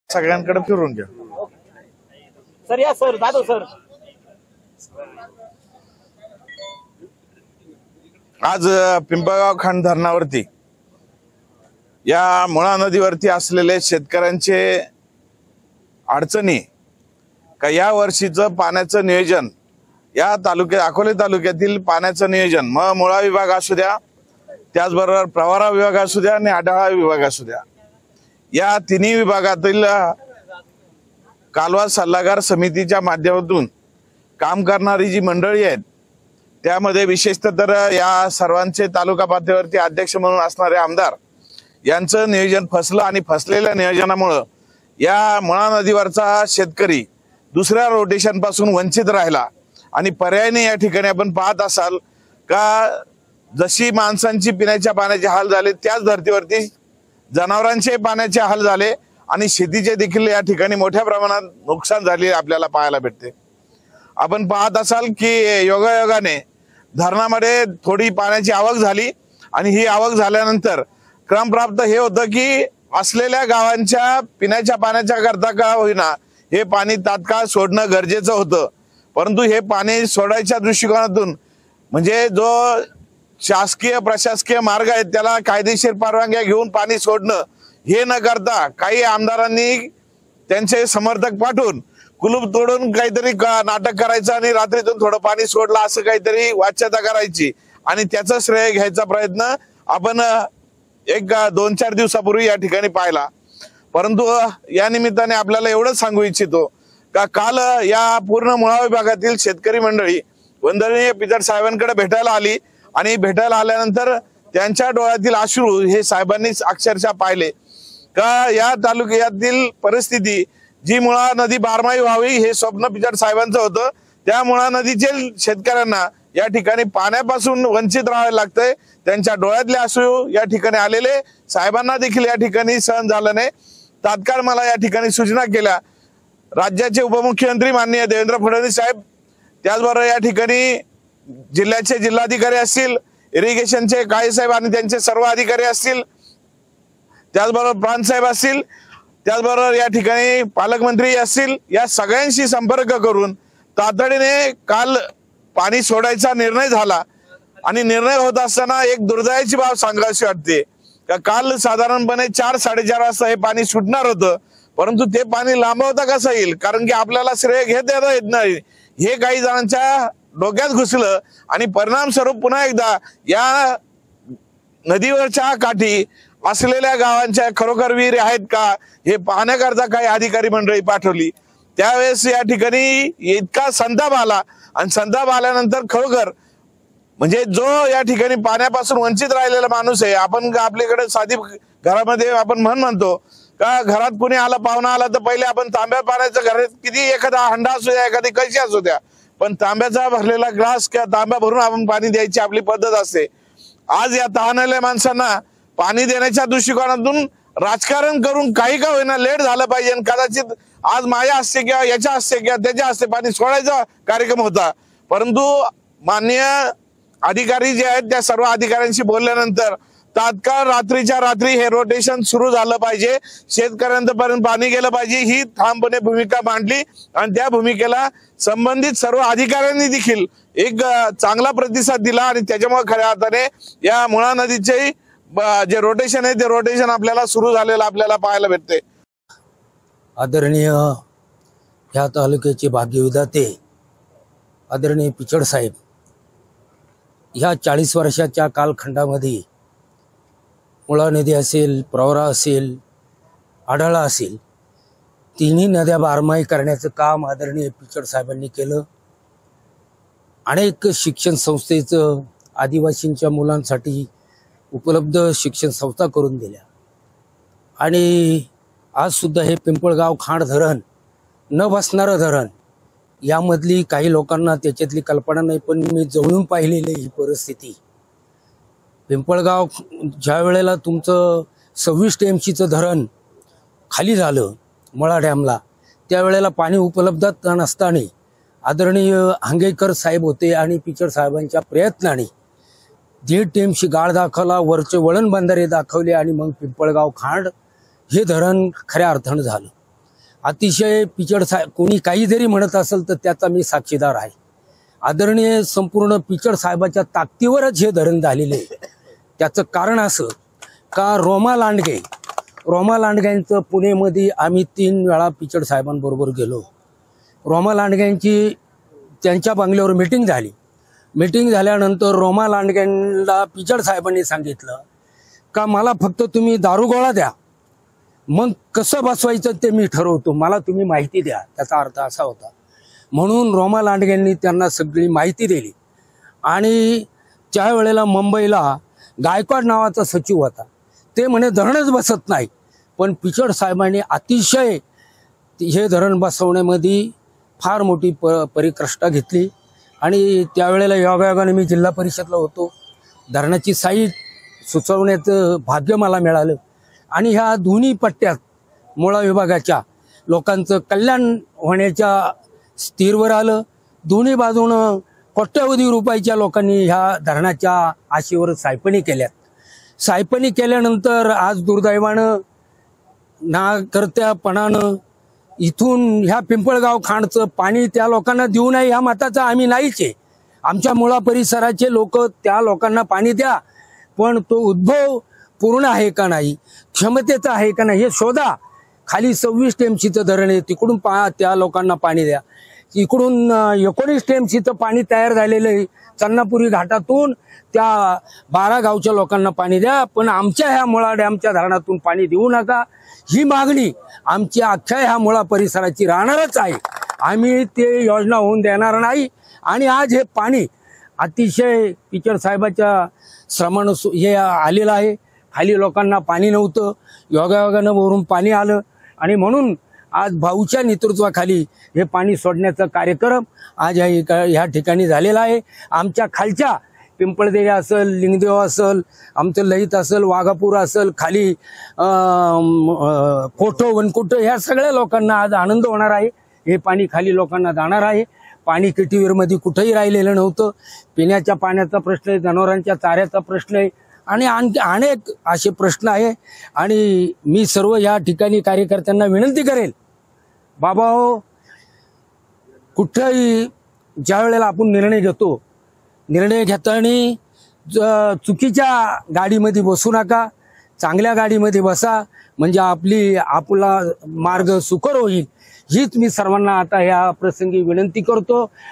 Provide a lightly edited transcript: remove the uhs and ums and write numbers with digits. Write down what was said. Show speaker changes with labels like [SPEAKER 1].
[SPEAKER 1] सगळ्यांकडे फिरून घ्या
[SPEAKER 2] सर. या सर, जाधव सर.
[SPEAKER 1] आज पिंपळगाव खांड धरणावरती या मुळा नदीवरती असलेले शेतकऱ्यांचे अडचणी का या वर्षीचं पाण्याचं नियोजन या तालुक्यात अकोले तालुक्यातील पाण्याचं नियोजन मग मुळा विभाग असू द्या, त्याचबरोबर प्रवरा विभाग असू द्या आणि आढाळा विभाग असू द्या, या तिन्ही विभागातील कालवा सल्लागार समितीच्या माध्यमातून काम करणारी जी मंडळी आहेत त्यामध्ये विशेषतः तर या सर्वांचे तालुका पातळीवरती अध्यक्ष म्हणून असणारे आमदार यांचं नियोजन फसलं आणि फसलेल्या नियोजनामुळं या मुळा नदीवरचा शेतकरी दुसऱ्या रोटेशन पासून वंचित राहिला आणि पर्यायाने या ठिकाणी आपण पाहत असाल का जशी माणसांची पिण्याच्या पाण्याचे हाल झाले त्याच धर्तीवरती जनावरांचे पाण्याचे हाल झाले आणि शेतीचे देखील या ठिकाणी मोठ्या प्रमाणात नुकसान झाले आपल्याला पाहायला भेटते। आपण पाहत असाल की योगायोगाने धरणामध्ये थोडी पाण्याची आवक झाली आणि ही आवक झाल्यानंतर क्रमप्राप्त हे होतं की असलेल्या गावांच्या पिण्याच्या पाण्याच्या करता का होईना हे पाणी तात्काळ सोडणं गरजेचं होतं, परंतु हे पाणी सोडायच्या दृष्टिकोनातून म्हणजे जो शासकीय प्रशासकीय मार्ग आहे त्याला कायदेशीर परवानग्या घेऊन पाणी सोडणं हे न करता काही आमदारांनी त्यांचे समर्थक पाठवून कुलूप तोडून काहीतरी नाटक करायचं आणि रात्रीतून थोडं पाणी सोडलं असं काहीतरी वाच्यता करायची आणि त्याचं श्रेय घ्यायचा प्रयत्न आपण एक 2-4 दिवसापूर्वी या ठिकाणी पाहिला। परंतु या निमित्ताने आपल्याला एवढंच सांगू इच्छितो का काल या पूर्ण मुळा विभागातील शेतकरी मंडळी वंदनीय पिचड साहेबांकडे भेटायला आली आणि भेटायला आल्यानंतर त्यांच्या डोळ्यातील अश्रू हे साहेबांनी अक्षरशः पाहिले का या तालुक्यातील परिस्थिती जी मुळा नदी बारमाही व्हावी हे स्वप्न पिचड साहेबांचं होतं, त्या मुळा नदीचे शेतकऱ्यांना या ठिकाणी पाण्यापासून वंचित राहावे लागतंय। त्यांच्या डोळ्यातले अश्रू या ठिकाणी आलेले साहेबांना देखील या ठिकाणी सहन झालं नाही। तात्काळ मला या ठिकाणी सूचना केल्या राज्याचे उपमुख्यमंत्री माननीय देवेंद्र फडणवीस साहेब, त्याचबरोबर या ठिकाणी जिल्ह्याचे जिल्हाधिकारी असतील, इरिगेशनचे काळे साहेब आणि त्यांचे सर्व अधिकारी असतील, त्याचबरोबर प्रांत साहेब असतील, त्याचबरोबर या ठिकाणी पालकमंत्री असतील, या सगळ्यांशी संपर्क करून तातडीने काल पाणी सोडायचा निर्णय झाला आणि निर्णय होत असताना एक दुर्दैवाची बाब सांगावीशी वाटते का काल साधारणपणे 4-4:30 वाजता हे पाणी सुटणार होतं, परंतु ते पाणी लांबवता कसं येईल कारण की आपल्याला श्रेय घेता येत नाही हे काही जणांच्या डोक्यात घुसलं आणि परिणाम स्वरूप पुन्हा एकदा या नदीवरच्या काठी असलेल्या गावांच्या खरोखर विहीर आहेत का हे पाहण्याकरता काही अधिकारी मंडळी पाठवली। त्यावेळेस या ठिकाणी इतका संताप आला आणि संताप आल्यानंतर खरोखर म्हणजे जो या ठिकाणी पाण्यापासून वंचित राहिलेला माणूस आहे, आपण आपल्याकडे साधी घरामध्ये आपण म्हणतो का घरात कुणी आला पाहुणा आला तर पहिले आपण तांब्या पाण्याचं घरात किती एखादा हंडा असू द्या एखादी कळशी असू द्या पण तांब्याचा भरलेला ग्लास किंवा तांब्या भरून आपण पाणी द्यायची आपली पद्धत असते। आज या तहानलेल्या माणसांना पाणी देण्याच्या दृष्टिकोनातून राजकारण करून काही का होईना लेट झालं पाहिजे आणि कदाचित आज माझ्या हस्ते किंवा याच्या हस्ते किंवा त्याच्या हस्ते पाणी सोडायचा कार्यक्रम होता, परंतु माननीय अधिकारी जे आहेत त्या सर्व अधिकाऱ्यांशी बोलल्यानंतर तात्काळ रात्रीच्या रात्री हे रोटेशन सुरू झालं पाहिजे, शेतकऱ्यांपर्यंत पाणी गेलं पाहिजे ही ठामपणे भूमिका मांडली आणि त्या भूमिकेला संबंधित सर्व अधिकाऱ्यांनी देखील एक चांगला प्रतिसाद दिला आणि त्याच्यामुळे खऱ्या अर्थाने या मुळा नदीचे जे रोटेशन आहे ते रोटेशन आपल्याला सुरू झालेलं आपल्याला पाहायला भेटते।
[SPEAKER 3] आदरणीय या तालुक्याचे भाग्यविधाते आदरणीय पिचड साहेब, ह्या 40 वर्षाच्या कालखंडामध्ये मुळा नदी असेल, प्रवरा असेल, आढाळा असेल, तिन्ही नद्या बारमाही करण्याचं काम आदरणीय पिचड साहेबांनी केलं। अनेक शिक्षण संस्थेचं आदिवासींच्या मुलांसाठी उपलब्ध शिक्षण संस्था करून दिल्या आणि आज सुद्धा हे पिंपळगाव खांड धरण न बसणारं धरण यामधली काही लोकांना त्याच्यातली कल्पना नाही, पण मी जवळून पाहिलेली ही परिस्थिती पिंपळगाव ज्या वेळेला तुमचं 26 TMCचं धरण खाली झालं मुळा डॅमला, त्यावेळेला पाणी उपलब्ध नसताना आदरणीय हांगेकर साहेब होते आणि पिचड साहेबांच्या प्रयत्नाने 1.5 TMC गाळ दाखवला, वरचे वळण बंधारे दाखवले आणि मग पिंपळगाव खांड हे धरण खऱ्या अर्थानं झालं. अतिशय पिचड साहेब कोणी काही जरी म्हणत असेल तर त्याचा मी साक्षीदार आहे. आदरणीय संपूर्ण पिचड साहेबाच्या ताकदीवरच हे धरण झालेले आहे. त्याचं कारण असं का रोमा लांडग्यांचं पुणेमध्ये आम्ही 3 वेळा पिचड साहेबांबरोबर गेलो. रोमा लांडग्यांची त्यांच्या बंगल्यावर मीटिंग झाली. मीटिंग झाल्यानंतर रोमा लांडग्यांना पिचड साहेबांनी सांगितलं का मला फक्त तुम्ही दारुगोळा द्या, मग कसं बसवायचं ते मी ठरवतो, मला तुम्ही माहिती द्या. त्याचा अर्थ असा होता. म्हणून रोमा लांडग्यांनी त्यांना सगळी माहिती दिली. आणि त्यावेळेला मुंबईला गायकवाड नावाचा सचिव होता. ते म्हणे धरणच बसत नाही. पण पिचड साहेबांनी अतिशय हे धरण बसवण्यामध्ये फार मोठी परिकष्टा घेतली. आणि त्यावेळेला योगायोगाने मी जिल्हा परिषदला होतो. धरणाची साईट सुचवण्याचं भाग्य मला मिळालं. आणि ह्या दोन्ही पट्ट्यात मुळा विभागाच्या लोकांचं कल्याण होण्याच्या स्थिरवर आलं. दोन्ही बाजूनं कोट्यवधी रुपयाच्या लोकांनी ह्या धरणाच्या आशेवर सायपणी केल्यात. सायपणी केल्यानंतर आज दुर्दैवानं नाकर्त्यापणानं इथून ह्या पिंपळगाव खांडचं पाणी त्या लोकांना देऊ नये ह्या मताचा आम्ही नाहीच आहे. आमच्या मुळा परिसराचे लोक त्या लोकांना पाणी द्या, पण तो उद्भव पूर्ण आहे का नाही, क्षमतेचा आहे का नाही हे शोधा. खाली 26 TMCचं धरण आहे, तिकडून त्या लोकांना पाणी द्या. इकडून 19 TMCचं पाणी तयार झालेलं आहे. चन्नापुरी घाटातून त्या 12 गावच्या लोकांना पाणी द्या, पण आमच्या ह्या मुळा डॅमच्या धरणातून पाणी देऊ नका. ही मागणी आमची अख्ख्या ह्या मुळा परिसराची राहणारच आहे. आम्ही ते योजना होऊन देणार नाही. आणि आज हे पाणी अतिशय पिचड साहेबाच्या श्रमानं हे आलेलं आहे. खाली लोकांना पाणी नव्हतं, योगायोगानं वरून पाणी आलं. आणि म्हणून आज भाऊच्या नेतृत्वाखाली हे पाणी सोडण्याचा कार्यक्रम आज ह्या ठिकाणी झालेला आहे. आमच्या खालच्या पिंपळदेवी असेल, लिंगदेव असेल, आमचं लहित असेल, वाघापूर असेल, खाली कोठो वनकुट ह्या सगळ्या लोकांना आज आनंद होणार आहे. हे पाणी खाली लोकांना जाणार आहे. पाणी किटीवीरमध्ये कुठंही राहिलेलं नव्हतं. पिण्याच्या पाण्याचा प्रश्न आहे, जनावरांच्या चाऱ्याचा प्रश्न आहे आणि अनेक असे प्रश्न आहे. आणि मी सर्व या ठिकाणी कार्यकर्त्यांना विनंती करेल, बाबा हो, कुठंही ज्या वेळेला आपण निर्णय घेतो, निर्णय घेताना चुकीच्या गाडीमध्ये बसू नका, चांगल्या गाडीमध्ये बसा, म्हणजे आपला मार्ग सुकर होईल. हीच मी सर्वांना आता या प्रसंगी विनंती करतो.